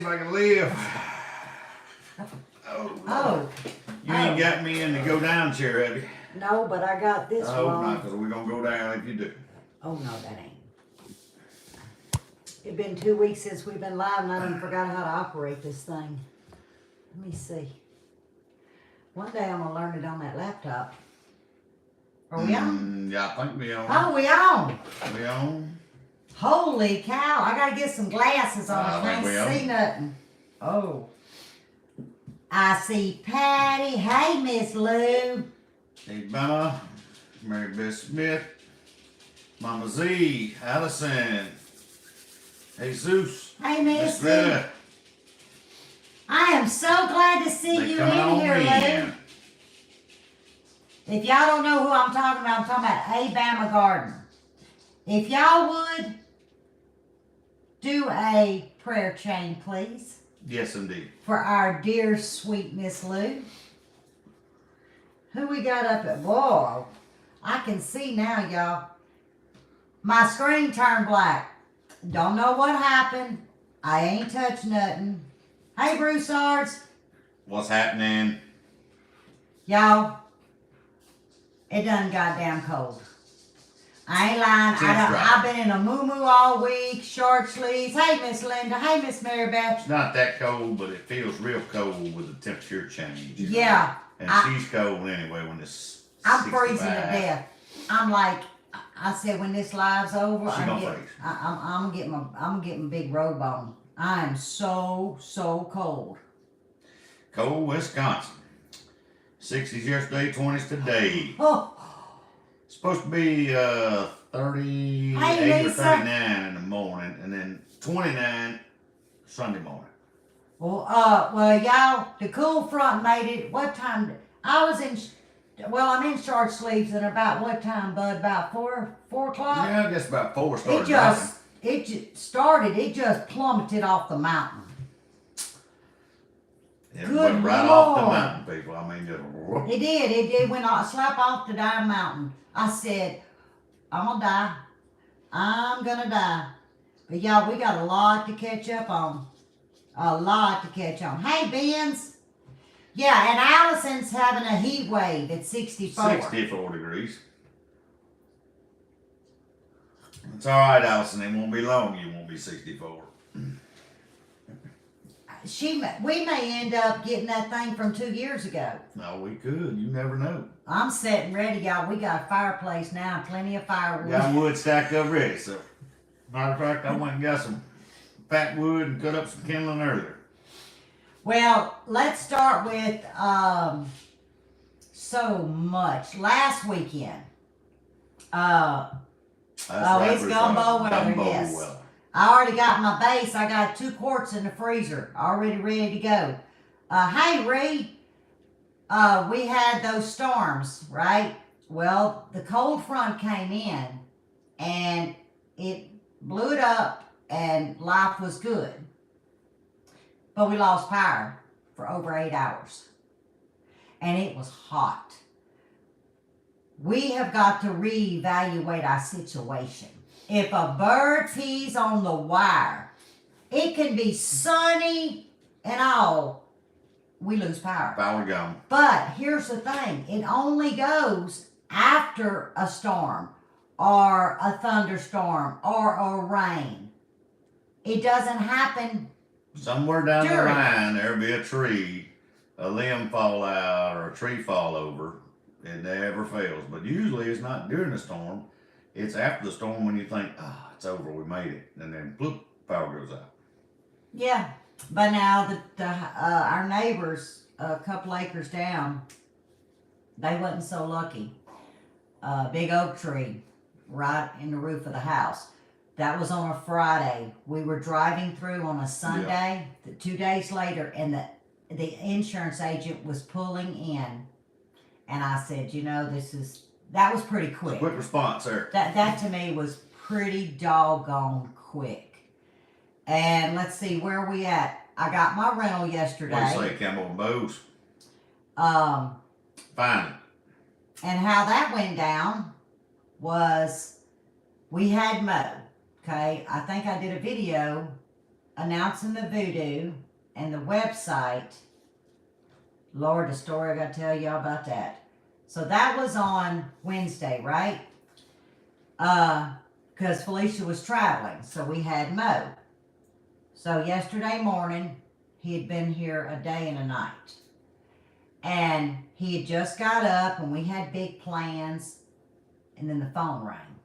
If I can live. Oh. You ain't got me in the go down chair, have you? No, but I got this I hope one. not, because we're going to go down if you do. Oh, no, that ain't. It's been 2 weeks since we've been live, and I done forgot how to operate this thing. Let me see. One day I'm going to learn it on that laptop. Are we on? Yeah, I think we on. Oh, we on. We on? Holy cow. I got to get some glasses on. I think we can't see nothing. Oh. I see Patty. Hey, Miss Lou. Hey, Bella. Mary Beth Smith. Mama Z. Allison. Hey, Zeus. Hey, Miss Lou. I am so glad to see you in here, Lou. If y'all don't know who I'm talking about Alabama Garden. If y'all would do a prayer chain, please. Yes, indeed. For our dear, sweet Miss Lou. Who we got up at? Whoa. I can see now, y'all. My screen turned black. Don't know what happened. I ain't touched nothing. Hey, Broussards. What's happening? Y'all, it done goddamn cold. I ain't lying. I've been in a moo-moo all week, short sleeves. Hey, Miss Linda. Hey, Miss Mary Beth. It's not that cold, but it feels real cold with the temperature change. Yeah. And she's cold anyway when it's I'm 65. freezing to death. I'm like, I said when this live's over, I'm gonna get my big robe on. I am so cold. Cold Wisconsin. 60s yesterday, 20s today. Oh. It's supposed to be 38 or 39 in the morning, and then 29 Sunday morning. Well, y'all, the cool front made it. What time? I'm in short sleeves, and about what time, Bud? About 4 o'clock? Yeah, I guess about 4 started. It just plummeted off the mountain. It went right off the mountain, people. I mean, just whoop. It did. It went slap off the damn mountain. I said, I'm gonna die. I'm gonna die. But y'all, we got a lot to catch up on. A lot to catch on. Hey, Benz. Yeah, and Allison's having a heat wave at 64. 64 degrees. It's all right, Allison. It won't be long. You won't be 64. We may end up getting that thing from 2 years ago. No, we could. You never know. I'm setting ready, y'all. We got a fireplace now, plenty of firewood. Got wood stacked up ready. So, matter of fact, I went and got some fat wood and cut up some kindling earlier. Well, let's start with so much. Last weekend. It's gumbo weather, yes. Weather. I already got my base. I got 2 quarts in the freezer, already ready to go. Hey, Reed, we had those storms, right? Well, the cold front came in, and it blew it up, and life was good. But we lost power for over 8 hours, and it was hot. We have got to reevaluate our situation. If a bird pees on the wire, it can be sunny and all, we lose power. Power gone. But here's the thing. It only goes after a storm or a thunderstorm or a rain. It doesn't happen somewhere down the line, there'll be a tree, a limb fall out, or a tree fall over. It never fails. But usually it's not during the storm. It's after the storm when you think, it's over, we made it. And then, bloop, power goes out. Yeah. But now our neighbors, a couple acres down, they wasn't so lucky. Big oak tree right in the roof of the house. That was on a Friday. We were driving through on a Sunday, 2 days later, and the insurance agent was pulling in. And I said, that was pretty quick. Quick response, sir. That to me was pretty doggone quick. And let's see, where are we at? I got my rental yesterday. What do you say, Campbell and Bose? Fine. And how that went down was we had Mo. Okay, I think I did a video announcing the voodoo and the website. Lord, the story I gotta tell y'all about that. So that was on Wednesday, right? Because Felicia was traveling, so we had Mo. So yesterday morning, he had been here a day and a night. And he had just got up and we had big plans, and then the phone rang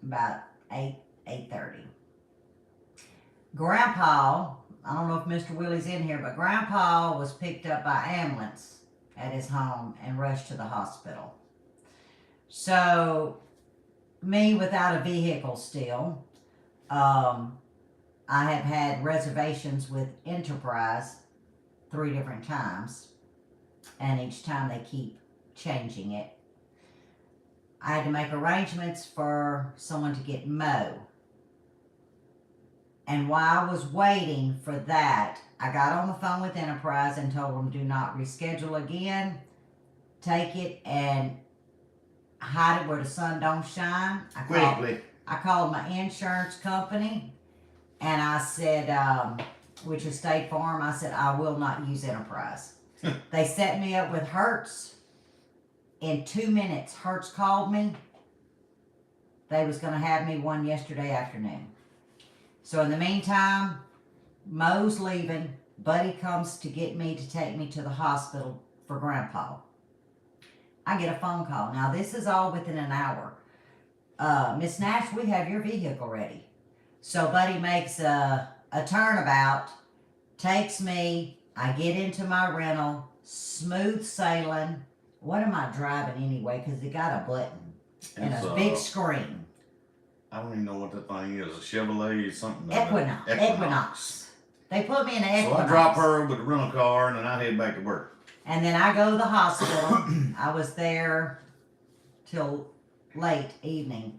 about 8:30. Grandpa, I don't know if Mr. Willie's in here, but Grandpa was picked up by ambulance at his home and rushed to the hospital. So, me without a vehicle still, I have had reservations with Enterprise 3 different times, and each time they keep changing it. I had to make arrangements for someone to get Mo. And while I was waiting for that, I got on the phone with Enterprise and told them, do not reschedule again. Take it and hide it where the sun don't shine. I called my insurance company and I said, which is State Farm, I said, I will not use Enterprise. They set me up with Hertz. In 2 minutes, Hertz called me. They was going to have me one yesterday afternoon. So in the meantime, Mo's leaving. Buddy comes to get me to take me to the hospital for Grandpa. I get a phone call. Now this is all within an hour. Miss Nash, we have your vehicle ready. So Buddy makes a turnabout, takes me. I get into my rental, smooth sailing. What am I driving anyway? Because it got a button and a big screen. I don't even know what that thing is. A Chevrolet, something. Equinox. They put me in an Equinox. So I drop her with the rental car, and then I head back to work. And then I go to the hospital. I was there till late evening.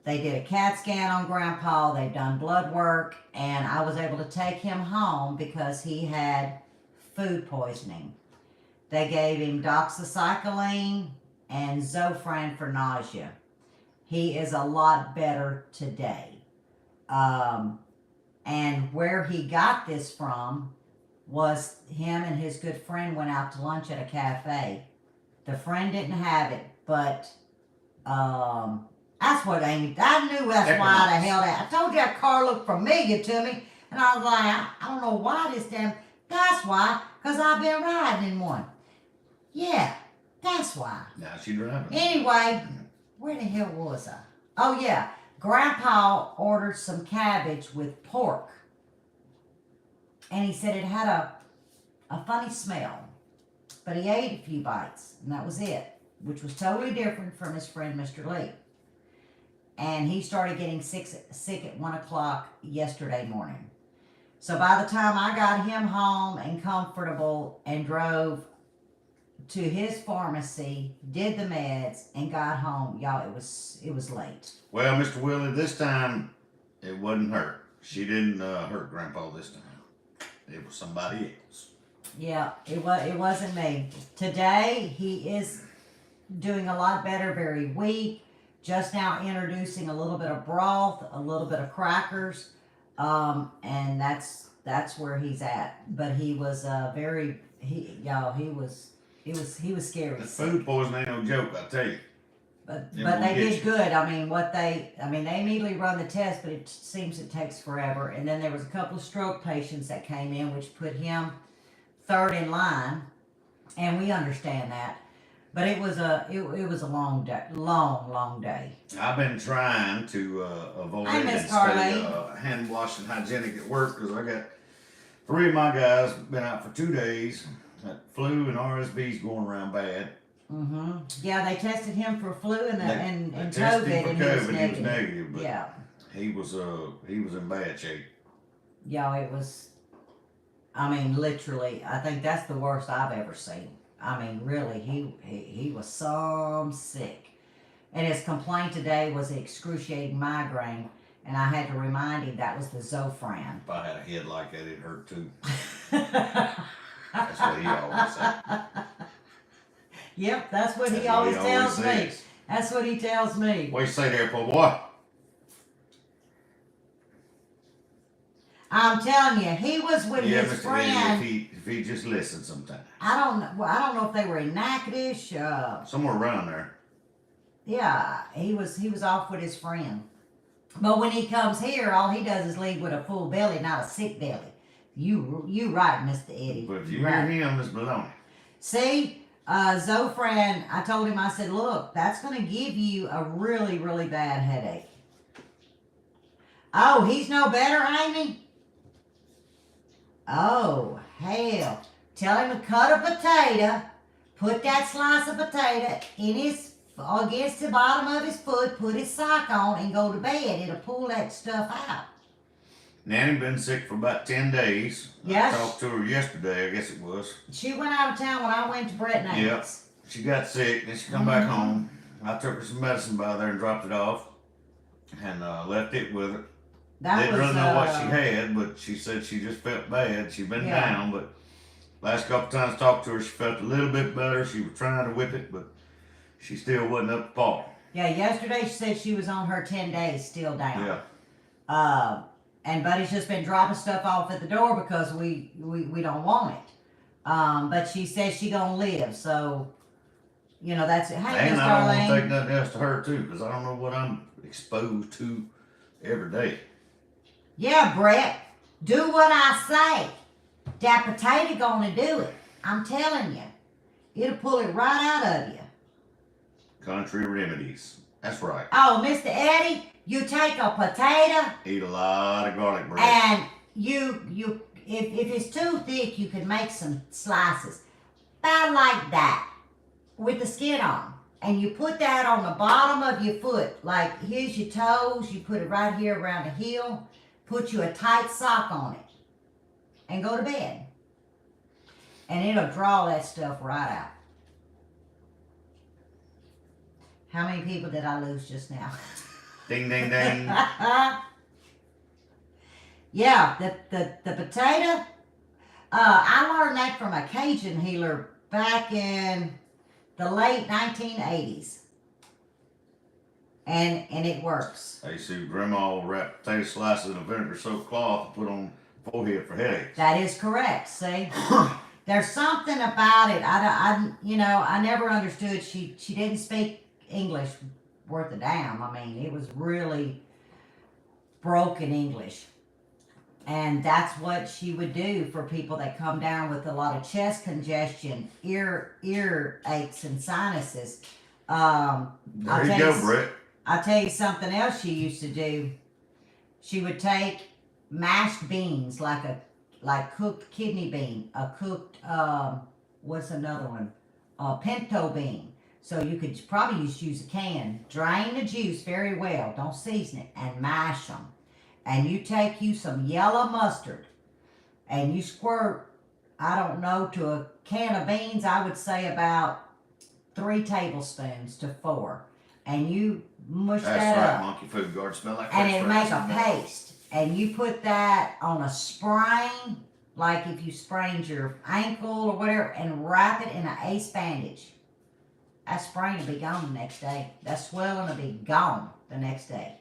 They did a CAT scan on Grandpa. They've done blood work, and I was able to take him home because he had food poisoning. They gave him doxycycline and Zofran for nausea. He is a lot better today. And where he got this from was him and his good friend went out to lunch at a cafe. The friend didn't have it, but that's what Amy, I knew that's why the hell that. I told you that car looked familiar to me, and I was like, I don't know why this damn, that's why, because I've been riding in one. Yeah, that's why. Now she driving. Anyway, where the hell was I? Oh yeah, Grandpa ordered some cabbage with pork. And he said it had a funny smell. But he ate a few bites, and that was it. Which was totally different from his friend Mr. Lee. And he started getting sick at 1 o'clock yesterday morning. So by the time I got him home and comfortable and drove to his pharmacy, did the meds, and got home, y'all, it was late. Well, Mr. Willie, this time it wasn't her. She didn't hurt Grandpa this time. It was somebody else. Yeah, it wasn't me. Today he is doing a lot better. Very weak. Just now introducing a little bit of broth, a little bit of crackers, and that's where he's at. But he was he was scary. That food poisoning ain't no joke, I tell you. But they did good. I mean, they immediately run the test, but it seems it takes forever. And then there was a couple of stroke patients that came in, which put him third in line, and we understand that. But it was a long day, long day. I've been trying to avoid Hi, it Miss and Carly. stay hand washing hygienic at work because I got 3 of my guys been out for 2 days. That flu and RSV's going around bad. Mm-hmm. Yeah, they tested him for flu and COVID, COVID, and he was negative. But yeah, he was in bad shape. Yeah, it was. I mean, literally, I think that's the worst I've ever seen. I mean, really, he was some sick. And his complaint today was excruciating migraine, and I had to remind him that was the Zofran. If I had a head like that, it hurt too. That's what he always said. Yep, that's what he always tells me. That's what he tells me. What you say there, poor boy? I'm telling you, he was with Yeah, his Mr. friend. Eddie, if he just listened sometime. I don't know. Well, I don't know if they were in Natchitoches. Somewhere around there. Yeah, he was off with his friend. But when he comes here, all he does is leave with a full belly, not a sick belly. You right, Mr. Eddie. But if you hear him, it's baloney. See, Zofran, I told him, I said, look, that's going to give you a really, really bad headache. Oh, he's no better, Amy? Oh, hell. Tell him to cut a potato, put that slice of potato in his, against the bottom of his foot, put his sock on, and go to bed. It'll pull that stuff out. Nanny been sick for about 10 days. Yes. I talked to her yesterday, I guess it was. She went out of town when I went to Bethany. Yep. She got sick, then she come back home. I took her some medicine by there and dropped it off. And left it with her. Didn't really know what she had, but she said she just felt bad. She'd been down, but last couple times I talked to her, she felt a little bit better. She was trying to whip it, but she still wasn't up to par. Yeah, yesterday she said she was on her 10 days still down. Yeah. And Buddy's just been dropping stuff off at the door because we don't want it. But she says she gonna live, so you know that's it. Hey, and Miss I don't want Darlene. to take nothing else to her too, because I don't know what I'm exposed to every day. Yeah, Brett, do what I say. That potato gonna do it. I'm telling you, it'll pull it right out of you. Country remedies. That's right. Oh, Mr. Eddie, you take a potato. Eat a lot of garlic bread. And if it's too thick, you can make some slices. About like that, with the skin on. And you put that on the bottom of your foot. Like, here's your toes. You put it right here around the heel. Put you a tight sock on it. And go to bed. And it'll draw that stuff right out. How many people did I lose just now? Ding, ding, ding. Yeah, the potato. I learned that from a Cajun healer back in the late 1980s. And it works. I used to see Grandma wrap potato slices in a vinegar-soaked cloth and put on forehead for headaches. That is correct. See, there's something about it. I never understood. She didn't speak English worth a damn. I mean, it was really broken English. And that's what she would do for people that come down with a lot of chest congestion, ear aches, and sinuses. There you go, Brett. I'll tell you something else she used to do. She would take mashed beans, like cooked kidney bean, a cooked what's another one? A pinto bean. So you could probably just use a can. Drain the juice very well. Don't season it, and mash them. And you take you some yellow mustard, and you squirt, I don't know, to a can of beans, I would say about 3 tablespoons to 4. And you mush that up. That's right, Monkey Food Guard smell like and it make a paste. And you put that on a sprain, like if you sprained your ankle or whatever, and wrap it in an ace bandage. That sprain will be gone the next day. That swelling will be gone the next day.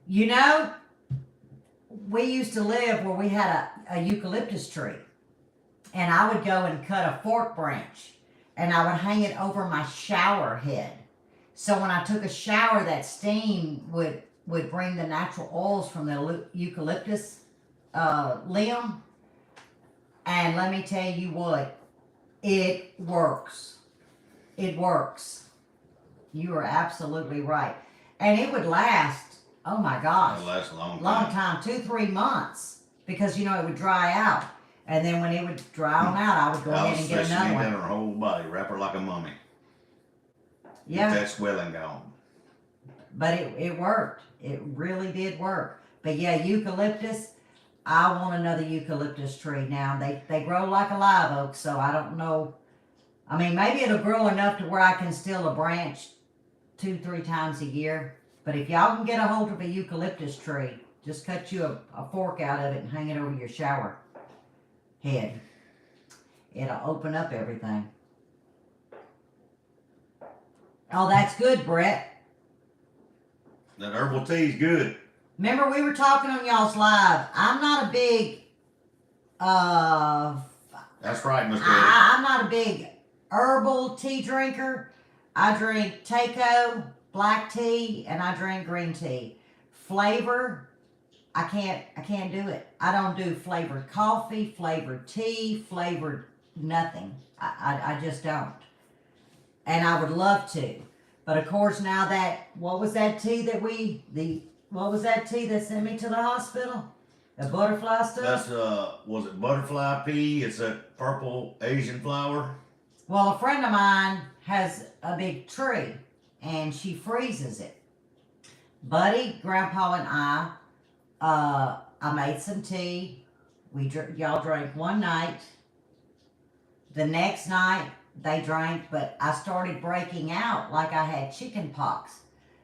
You know, we used to live where we had a eucalyptus tree. And I would go and cut a fork branch. And I would hang it over my shower head. So when I took a shower, that steam would bring the natural oils from the eucalyptus limb. And let me tell you what, it works. It works. You are absolutely right. And it would last, oh my gosh. It lasts a long time. 2-3 months. Because, it would dry out. And then when it would dry on out, I would go ahead and get another one. Get her whole body, wrap her like a mummy. Yeah. Get that swelling gone. But it worked. It really did work. But yeah, eucalyptus, I want another eucalyptus tree now. They grow like a live oak, so I don't know. I mean, maybe it'll grow enough to where I can steal a branch 2-3 times a year. But if y'all can get a hold of a eucalyptus tree, just cut you a fork out of it and hang it over your shower head. It'll open up everything. Oh, that's good, Brett. That herbal tea's good. Remember we were talking on y'all's live. I'm not a big That's right, Mr. Eddie. I'm not a big herbal tea drinker. I drink Taco, black tea, and I drink green tea. Flavor, I can't do it. I don't do flavored coffee, flavored tea, flavored nothing. I just don't. And I would love to. But of course now what was that tea that sent me to the hospital? The butterfly stuff? That's was it butterfly pea? It's that purple Asian flower. Well, a friend of mine has a big tree and she freezes it. Buddy, Grandpa, and I made some tea. Y'all drank one night. The next night they drank, but I started breaking out like I had chicken pox.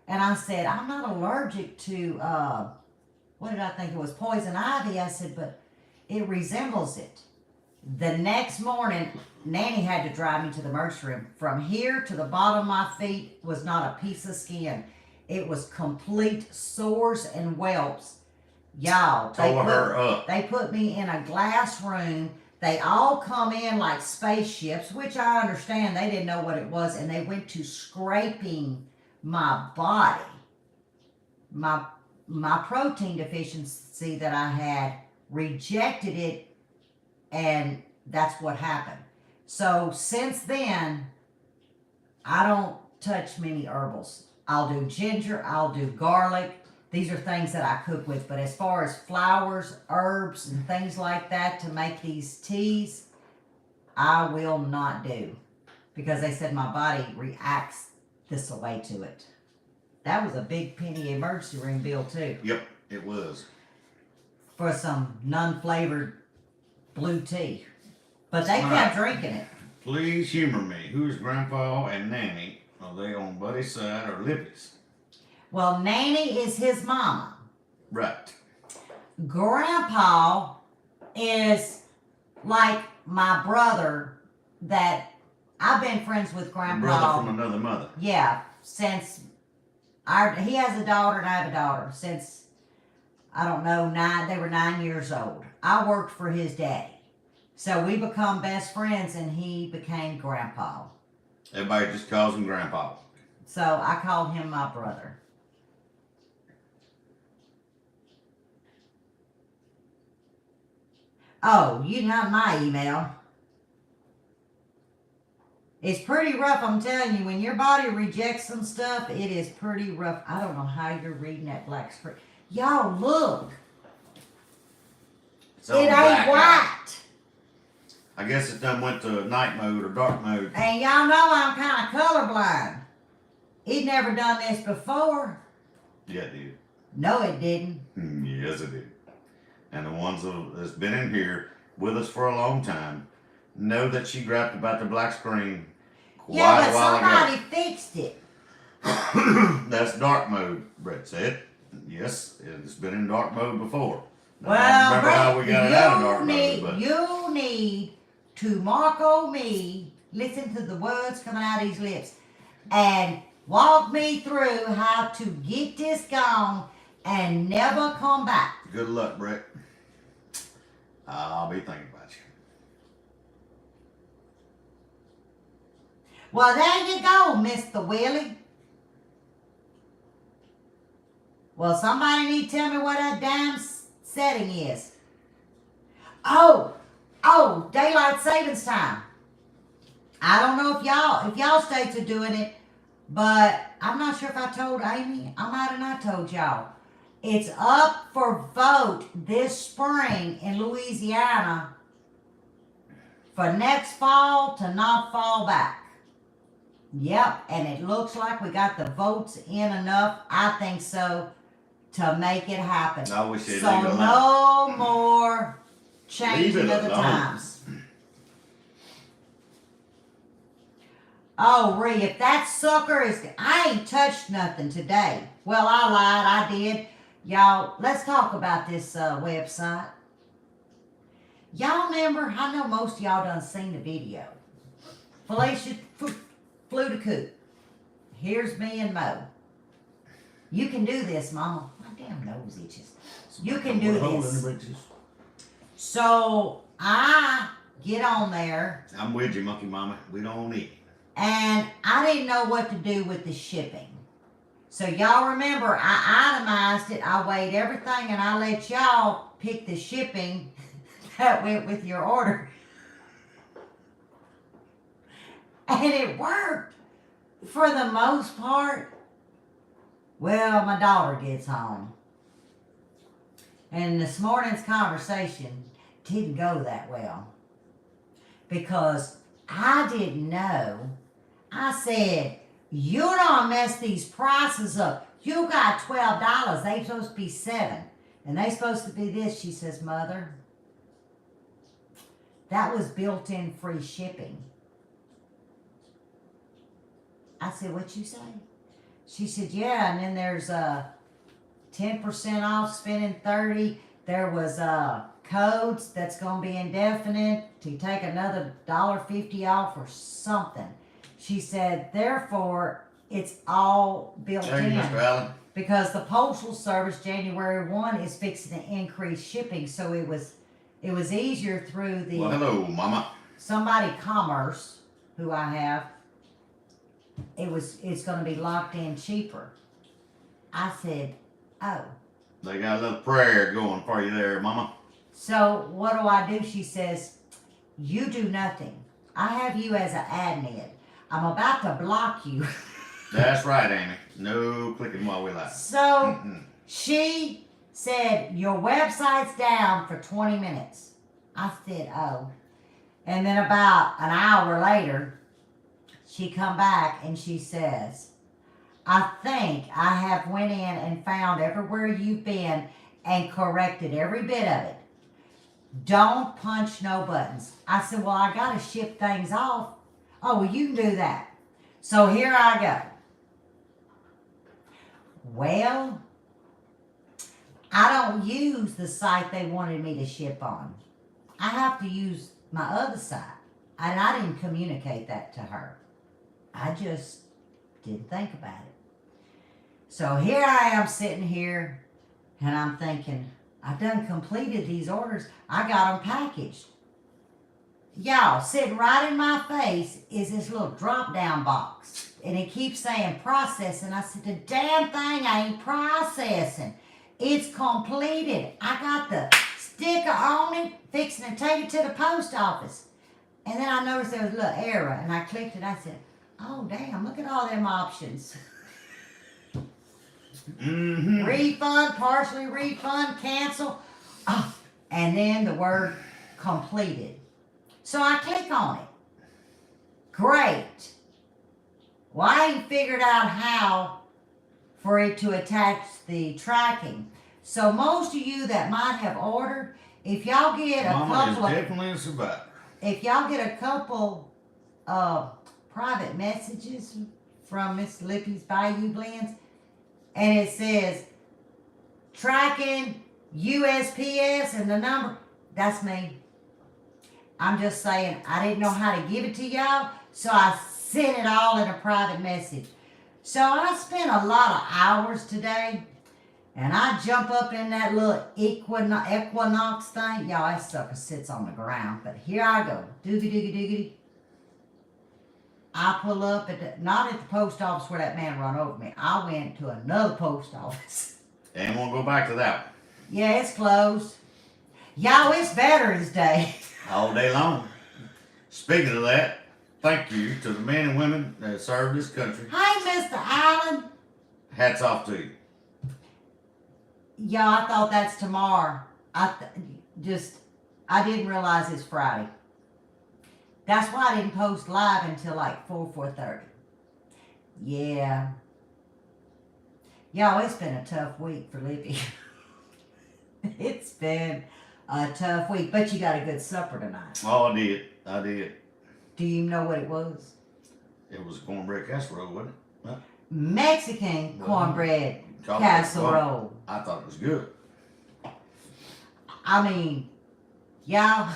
And I said, I'm not allergic to, what did I think it was? Poison ivy. I said, but it resembles it. The next morning, Nanny had to drive me to the emergency room. From here to the bottom of my feet was not a piece of skin. It was complete sores and whelps. Y'all, they put me in a glass room. They all come in like spaceships, which I understand. They didn't know what it was, and they went to scraping my body. My protein deficiency that I had rejected it, and that's what happened. So since then, I don't touch many herbals. I'll do ginger, I'll do garlic. These are things that I cook with. But as far as flowers, herbs, and things like that to make these teas, I will not do. Because they said my body reacts this way to it. That was a big penny emergency room bill too. Yep, it was. For some non-flavored blue tea. But they kept drinking it. Please humor me. Who's Grandpa and Nanny? Are they on Buddy's side or Lippy's? Well, Nanny is his mama. Right. Grandpa is like my brother that I've been friends with Grandpa. Brother from another mother. Yeah, since he has a daughter and I have a daughter. Since, I don't know, they were 9 years old. I worked for his daddy. So we become best friends and he became Grandpa. Everybody just calls him Grandpa. So I called him my brother. Oh, you have my email. It's pretty rough, I'm telling you. When your body rejects some stuff, it is pretty rough. I don't know how you're reading that black screen. Y'all, look. It ain't white. I guess it done went to night mode or dark mode. And y'all know I'm kind of colorblind. He'd never done this before. Yeah, it did. No, it didn't. Yes, it did. And the ones that's been in here with us for a long time know that she griped about the black screen quite a while ago. Somebody fixed it. That's dark mode, Brett said. Yes, it's been in dark mode before. Now, Well, I remember how we got it out of dark mode. But you need to Marco me, listen to the words coming out of his lips, and walk me through how to get this gone and never come back. Good luck, Brett. I'll be thinking about you. Well, there you go, Mr. Willie. Well, somebody need to tell me what that damn setting is. Oh, daylight savings time. I don't know if y'all states are doing it, but I'm not sure if I told Amy. I might have not told y'all. It's up for vote this spring in Louisiana for next fall to not fall back. Yep, and it looks like we got the votes in enough, I think so, to make it happen. I wish they'd so leave it alone. No more changing of the alone. times. Oh, Ree, if that sucker is... I ain't touched nothing today. Well, I lied. I did. Y'all, let's talk about this website. Y'all remember... I know most of y'all done seen the video. Felicia flew to coop. Here's me and Mo. You can do this, Mama. My damn nose itches. You can do this. So I get on there. I'm with you, Monkey Mama. We don't need it. And I didn't know what to do with the shipping. So y'all remember, I itemized it. I weighed everything, and I let y'all pick the shipping that went with your order. And it worked for the most part. Well, my daughter gets home. And this morning's conversation didn't go that well. Because I didn't know. I said, you don't mess these prices up. You got $12. They supposed to be $7. And they supposed to be this. She says, Mother, that was built-in free shipping. I said, what you say? She said, yeah, and then there's 10% off spending 30. There was codes that's going to be indefinite to take another $1.50 off or something. She said, therefore, it's all built in. Mr. Allen. Because the Postal Service, January 1, is fixing to increase shipping, so it was easier through the... Well, hello, Mama. Somebody Commerce, who I have, it's going to be locked in cheaper. I said, oh. They got a little prayer going for you there, Mama. So what do? She says, you do nothing. I have you as an admin. I'm about to block you. That's right, Amy. No clicking while we live. So she said, your website's down for 20 minutes. I said, oh. And then about an hour later, she come back and she says, I think I have went in and found everywhere you've been and corrected every bit of it. Don't punch no buttons. I said, well, I got to ship things off. Oh, well, you can do that. So here I go. Well, I don't use the site they wanted me to ship on. I have to use my other site. And I didn't communicate that to her. I just didn't think about it. So here I am sitting here, and I'm thinking, I've done completed these orders. I got them packaged. Y'all, sitting right in my face is this little drop-down box. And it keeps saying processing. I said, the damn thing ain't processing. It's completed. I got the sticker on it, fixing to take it to the post office. And then I noticed there was a little error, and I clicked it. I said, oh, damn, look at all them options. Mm-hmm. Refund, partially refund, cancel. Oh, and then the word completed. So I click on it. Great. Well, I ain't figured out how for it to attach the tracking. So most of you that might have ordered, if y'all get definitely a survivor. If y'all get a couple private messages from Miss Lippy's Bayou Blends, and it says tracking USPS and the number, that's me. I'm just saying, I didn't know how to give it to y'all, so I sent it all in a private message. So I spent a lot of hours today, and I jump up in that little Equinox thing. Y'all, that sucker sits on the ground, but here I go. Doogie. I pull up not at the post office where that man run over me. I went to another post office. And we'll go back to that one. Yeah, it's closed. Y'all, it's Veterans Day. All day long. Speaking of that, thank you to the men and women that serve this country. Hey, Mr. Allen. Hats off to you. Yeah, I thought that's tomorrow. I didn't realize it's Friday. That's why I didn't post live until like 4:30. Yeah. Y'all, it's been a tough week for Lippy. It's been a tough week, but you got a good supper tonight. Oh, I did. Do you know what it was? It was cornbread casserole, wasn't it? Huh? Mexican cornbread casserole. I thought it was good. I mean, y'all,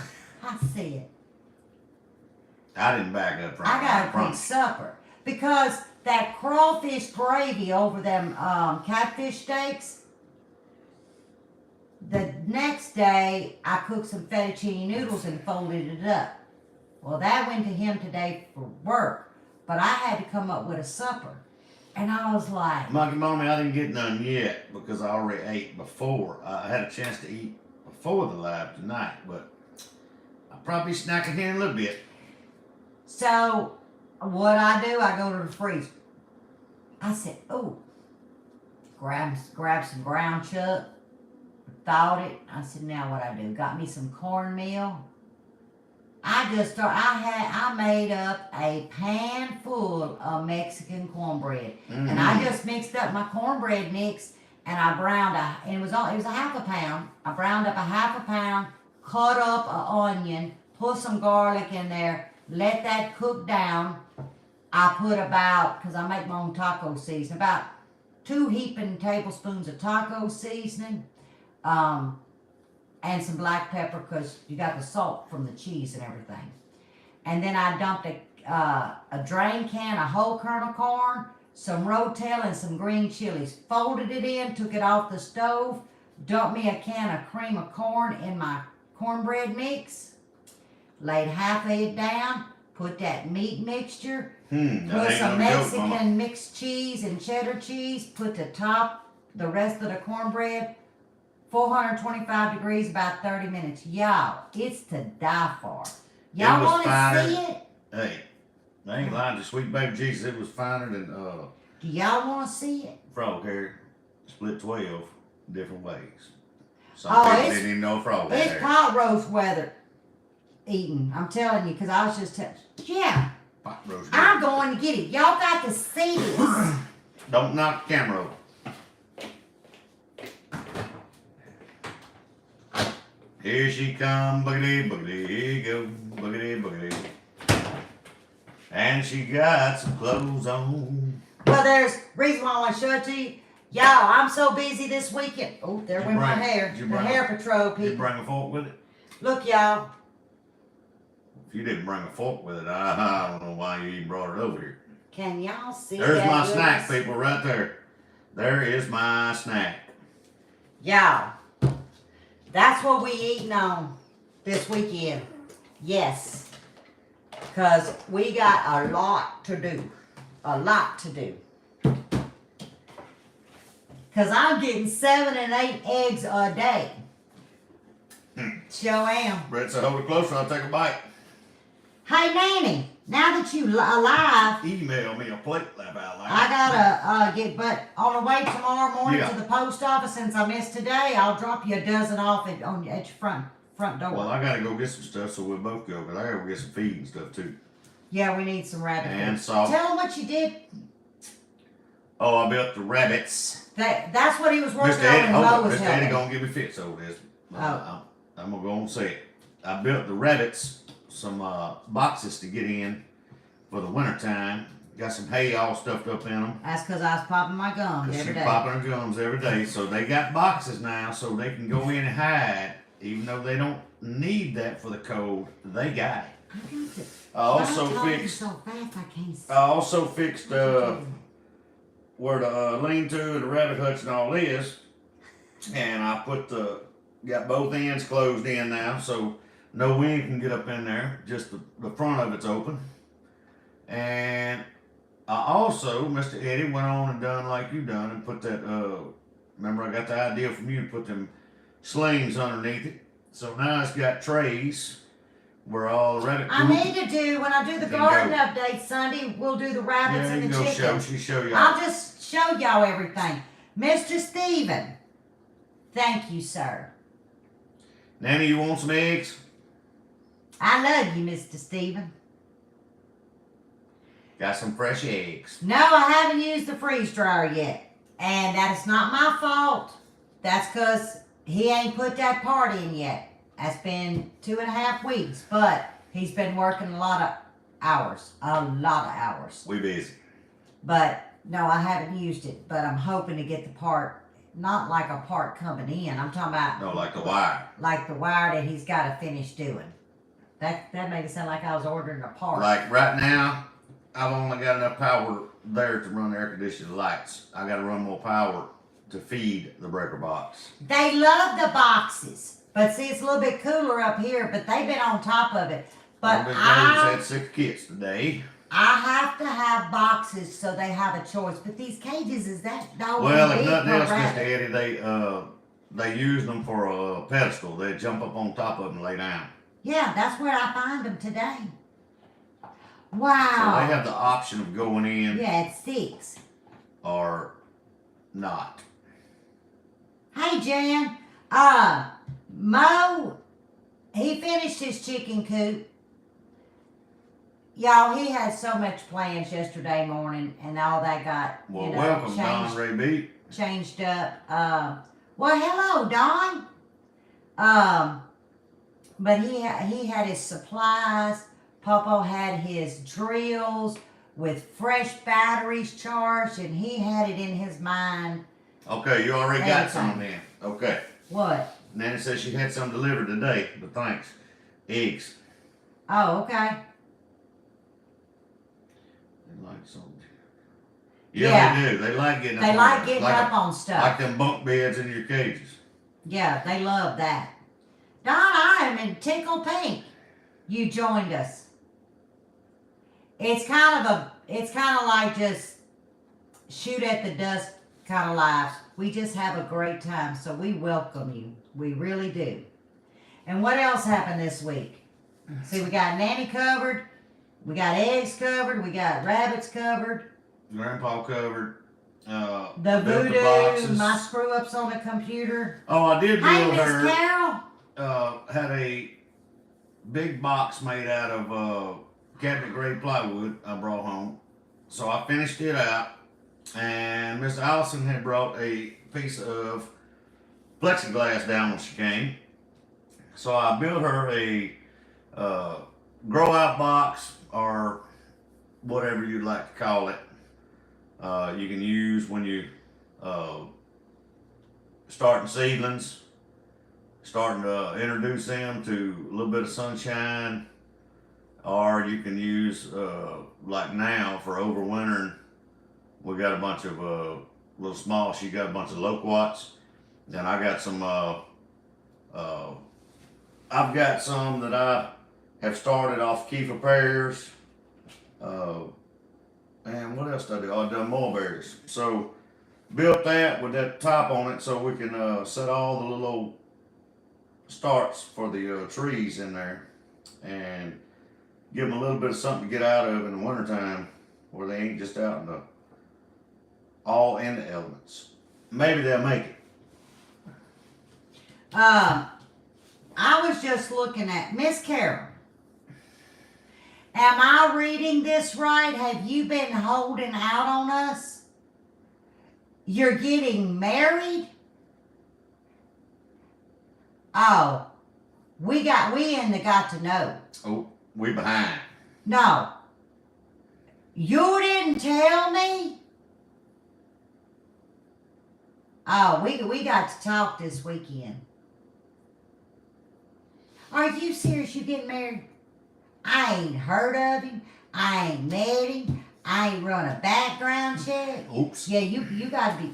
I see it. I didn't back up from it. I got a quick supper because that crawfish gravy over them catfish steaks. The next day, I cooked some fettuccine noodles and folded it up. Well, that went to him today for work, but I had to come up with a supper. And I was like... Monkey Mommy, I didn't get none yet because I already ate before. I had a chance to eat before the live tonight, but I'll probably be snacking here in a little bit. So, what I do, I go to the freezer. I said, oh, grab some ground chuck, thawed it. I said, now what I do? Got me some cornmeal. I made up a pan full of Mexican cornbread. Mm-hmm. And I just mixed up my cornbread mix and I browned it was a half a pound. I browned up a half a pound, cut up an onion, put some garlic in there, let that cook down. I put about, because I make my own taco seasoning, about 2 heaping tablespoons of taco seasoning. And some black pepper because you got the salt from the cheese and everything. And then I dumped a drain can of whole kernel corn, some rotel, and some green chilies. Folded it in, took it off the stove, dumped me a can of cream of corn in my cornbread mix, laid half of it down, put that meat mixture, put some Mexican mixed cheese and cheddar cheese, put the rest of the cornbread, 425 degrees, about 30 minutes. Y'all, it's to die for. Y'all want to see it? Hey, I ain't lying to sweet baby Jesus. It was finer than Do y'all want to see it? frog hair split 12 different ways. Some Oh, people it's- didn't even know frog hair. It's pot roast weather eating. I'm telling you, because I was just yeah. Pot roast. I'm going to get it. Y'all got to see this. Don't knock the camera over. Here she come, boogity, boogity, here you go, boogity, boogity. And she got some clothes on. Well, there's reason why I want to show it to you. Y'all, I'm so busy this weekend. Oh, there went my hair. The hair patrol Did you people. bring a fork with it? Look, y'all. If you didn't bring a fork with it, I don't know why you even brought it over here. Can y'all see There's that my goodness? snack, people, right there. There is my snack. Y'all, that's what we eating on this weekend. Yes. Because we got a lot to do. A lot to do. Because I'm getting 7 and 8 eggs a day. Sure am. Brett said, hold it closer, I'll take a bite. Hey, Nanny, now that you alive, Email me a plate laugh out loud. I gotta get, but on the way tomorrow morning Yeah. to the post office, since I missed today, I'll drop you a dozen off at your front door. Well, I gotta go get some stuff, so we'll both go, because I gotta go get some feed and stuff too. Yeah, we need some rabbit And food. salt. Tell him what you did. Oh, I built the rabbits. That's what he was working Mr. on Eddie, and hold Mo up. was Mr. Eddie helping. gonna give me fits over this. Oh. I'm gonna go on and say it. I built the rabbits some boxes to get in for the winter time. Got some hay all stuffed up in them. That's because I was popping my gums Cause every she's day. popping her gums every day. So they got boxes now so they can go in and hide. Even though they don't need that for the cold, they got it. I got to. I also Y'all talking fixed so fast I can't see. I also fixed where the lean-to and the rabbit hutch and all is, and I got both ends closed in now, so no wind can get up in there. Just the front of it's open. And I also, Mr. Eddie, went on and done like you done and put that. Remember, I got the idea from you to put them slings underneath it. So now it's got trays where all the rabbit. I need to do, when I do the Then garden go. update Sunday, we'll do the rabbits Yeah, you and can the go chickens. show y'all. I'll just show y'all everything. Mr. Steven, thank you, sir. Nanny, you want some eggs? I love you, Mr. Steven. Got some fresh eggs. No, I haven't used the freeze dryer yet. And that is not my fault. That's because he ain't put that part in yet. That's been 2.5 weeks, but he's been working a lot of hours. A lot of hours. We busy. But no, I haven't used it. But I'm hoping to get the part, not like a part coming in. I'm talking about No, like the wire. like the wire that he's got to finish doing. That made it sound like I was ordering a part. Like right now, I've only got enough power there to run the air conditioning lights. I got to run more power to feed the breaker box. They love the boxes. But see, it's a little bit cooler up here, but they've been on top of it. But I had 6 kits today. I have to have boxes so they have a choice. But these cages, is that no? Well, if nothing else, Mr. Eddie, they use them for a pedestal. They jump up on top of them and lay down. Yeah, that's where I find them today. So Wow. they have the option of going in. Yeah, it's 6. Or not. Hey, Jan. Mo, he finished his chicken coop. Y'all, he had so much plans yesterday morning, and all that got Welcome, Don Ray B. changed up. Well, hello, Don. But he had his supplies. Popo had his drills with fresh batteries charged, and he had it in his mind. Okay, you already got some then. Okay. What? Nanny says she had some delivered today, but thanks. Eggs. Oh, okay. They like something. Yeah, they do. They like getting up They on like there. getting up on stuff. Like them bunk beds in your cages. Yeah, they love that. Don, I am in tickle pink. You joined us. It's kind of like just shoot at the dust kind of lives. We just have a great time, so we welcome you. We really do. And what else happened this week? See, we got Nanny covered, we got eggs covered, we got rabbits covered. Grandpa covered. The voodoo, my screw ups on the computer. Oh, I did build Hey, her. Miss Carol. Had a big box made out of cabinet grade plywood I brought home. So I finished it out, and Miss Allison had brought a piece of plexiglass down when she came. So I built her a grow out box, or whatever you'd like to call it. You can use when you starting seedlings, starting to introduce them to a little bit of sunshine, or you can use like now for overwintering. We got a bunch of little small. She got a bunch of loquats. Then I got some. I've got some that I have started off Kiefer pears. And what else did I do? I've done mulberries. So built that with that top on it so we can set all the little starts for the trees in there and give them a little bit of something to get out of in the wintertime where they ain't just out in the all in the elements. Maybe they'll make it. I was just looking at Miss Carol. Am I reading this right? Have you been holding out on us? You're getting married? Oh, we in the got to know. Oh, we behind. No. You didn't tell me? Oh, we got to talk this weekend. Are you serious? You getting married? I ain't heard of him. I ain't met him. I ain't run a background check. Oops. Yeah, you gotta be.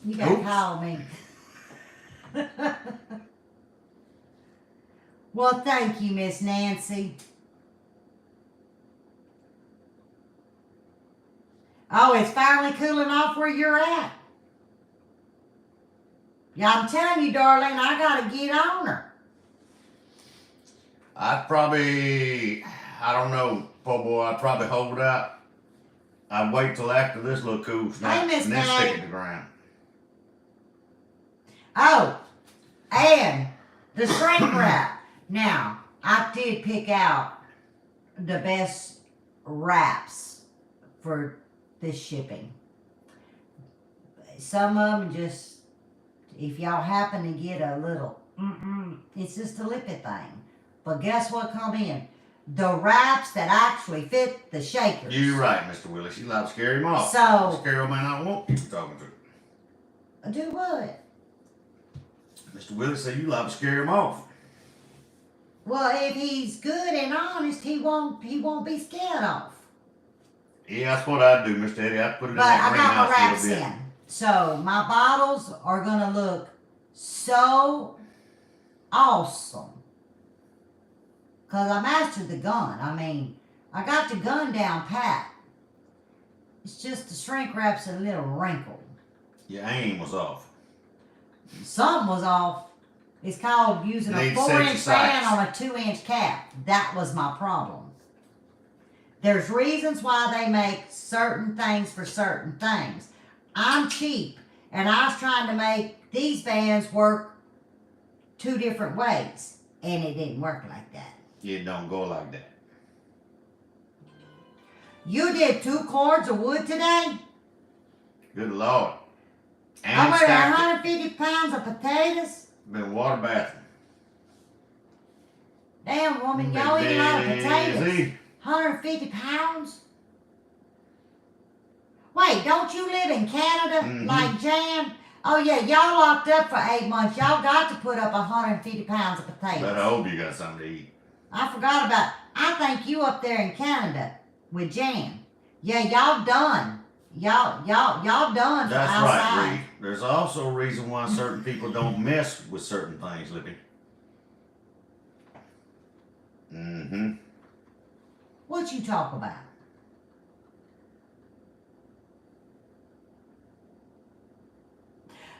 You gotta call me. Well, thank you, Miss Nancy. Oh, it's finally cooling off where you're at. Yeah, I'm telling you, darling, I gotta get on her. I don't know, poor boy, I'd probably hold out. I'd wait till after this little cool snap Miss and then Patty. stick it to the ground. Oh, and the shrink wrap. Now, I did pick out the best wraps for this shipping. Some of them just, if y'all happen to get a little, it's just a Lippy thing. But guess what come in? The wraps that actually fit the shakers. You're right, Mr. Willis. You like to scare him off. So- Miss Carol may not want people talking to her. Do what? Mr. Willis said you like to scare him off. Well, if he's good and honest, he won't be scared off. Yeah, that's what I'd do, Mr. Eddie. I'd put it in But that I got my greenhouse wraps a little bit. in. So my bottles are gonna look so awesome. Cause I mastered the gun. I mean, I got the gun down pat. It's just the shrink wrap's a little wrinkled. Your aim was off. Something was off. It's called using a Need 4-inch fan sights. on a 2-inch cap. That was my problem. There's reasons why they make certain things for certain things. I'm cheap, and I was trying to make these bands work 2 different ways, and it didn't work like that. It don't go like that. You did 2 cords of wood today? Good Lord. And I weighed stacked 150 pounds of potatoes? it. Been water bathing. Damn, woman, y'all eat a lot of potatoes. Busy. 150 pounds? Wait, don't you live in Canada like Jan? Oh yeah, y'all locked up for 8 months. Y'all got to put up 150 pounds of potatoes. But I hope you got something to eat. I forgot about, I think you up there in Canada with Jan. Yeah, y'all done. Y'all done for That's outside. right, Reed. There's also a reason why certain people don't mess with certain things, Lippy. Mm-hmm. What you talk about?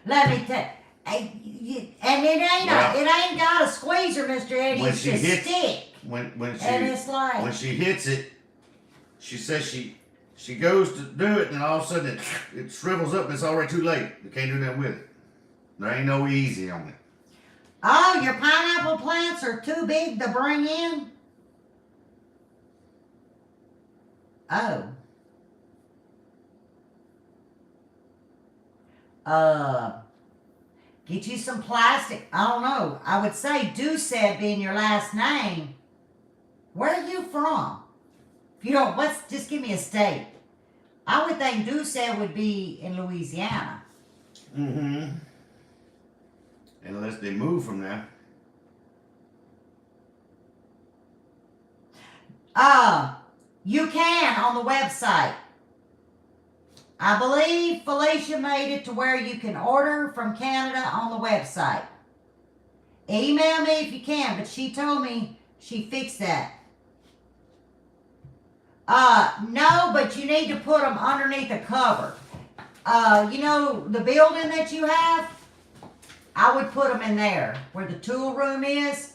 Let me tell and it ain't got a squeezer, Mr. Eddie. When It's she just hits- stick. When And it's like, when she hits it, she says she goes to do it, and all of a sudden it shrivels up, and it's already too late. You can't do nothing with it. There ain't no easy on it. oh, your pineapple plants are too big to bring in? Oh. Get you some plastic. I don't know. I would say Doucette being your last name. Where are you from? If you don't, just give me a state. I would think Doucette would be in Louisiana. Mm-hmm. Unless they move from there. You can on the website. I believe Felicia made it to where you can order from Canada on the website. Email me if you can, but she told me she fixed that. No, but you need to put them underneath a cover. You know the building that you have? I would put them in there where the tool room is.